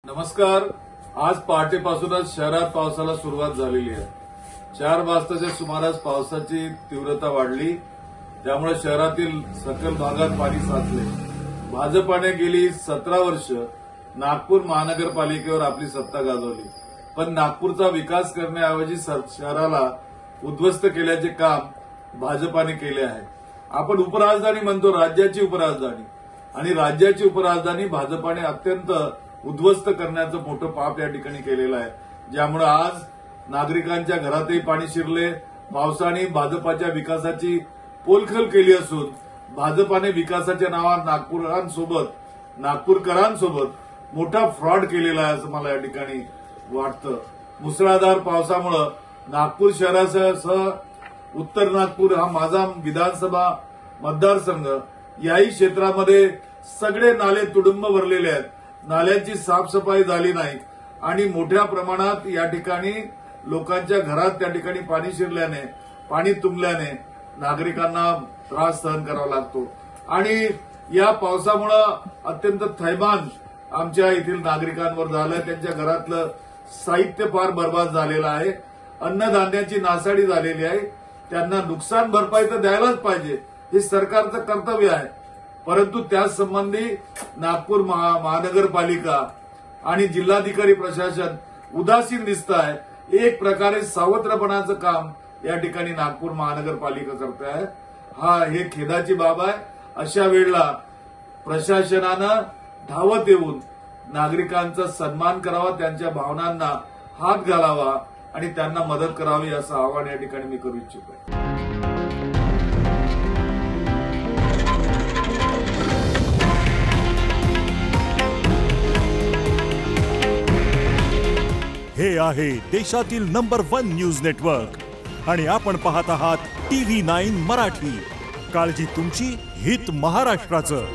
नमस्कार। आज पहाटेपासूनच शहरात पावसाला सुरुवात झालेली आहे। 4 वाजताच्या सुमारास पावसाची तीव्रता वाढली, त्यामुळे शहरातील सकल भागात पाणी साचले। भाजपाने गेली 17 वर्ष नागपूर महानगरपालिकेवर आपली सत्ता गाजवली, पण नागपूरचा विकास करण्याऐवजी शहराला उद्ध्वस्त केल्याचे काम भाजपाने केले आहे। आपण उपराजधानी म्हणतो, राज्याची उपराजधानी, आणि राज्याची उपराजधानी भाजपाने अत्यंत उद्ध्वस्त करण्याचं मोठं पाप या ठिकाणी केलेलं आहे, ज्यामुळे आज नागरिकांच्या घरातही पाणी शिरले। पावसाने भाजपाच्या विकासाची पोलखोल केली असून भाजपाने विकासाच्या नावात नागपूरकरांसोबत मोठा फ्रॉड केलेला आहे असं मला या ठिकाणी वाटतं। मुसळधार पावसामुळे नागपूर शहरासह उत्तर नागपूर हा माझा विधानसभा मतदारसंघ, याही क्षेत्रामध्ये सगळे नाले तुडुंब भरलेले आहेत। नाल्यांची साफसफाई झाली नाही आणि मोठ्या प्रमाणात या ठिकाणी लोकांच्या घरात त्या ठिकाणी पाणी शिरल्याने, पाणी तुंबल्याने नागरिकांना त्रास सहन करावा लागतो। आणि या पावसामुळे अत्यंत थैमान आमच्या येथील नागरिकांवर झालं। त्यांच्या घरातलं साहित्य फार बर्बाद झालेलं आहे, अन्नधान्याची नासाडी झालेली आहे। त्यांना नुकसान भरपाई तर द्यायलाच पाहिजे, हे सरकारचं कर्तव्य आहे, परंतु त्यासंबंधी नागपूर महानगरपालिका आणि जिल्हाधिकारी प्रशासन उदासीन दिसत आहे। एक प्रकारे सावत्रपणाचं काम या ठिकाणी नागपूर महानगरपालिका करते आहे। हे खेदाची बाब आहे। अशा वेळेला प्रशासनानं धावत येऊन नागरिकांचा सन्मान करावा, त्यांच्या भावनांना हात घालावा आणि त्यांना मदत करावी असं आवाहन या ठिकाणी मी करू इच्छितो। हे आहे देशातील नंबर 1 न्यूज नेटवर्क आणि आपण पाहत आहात TV9 मराठी। काळजी तुमची, हित महाराष्ट्राचं।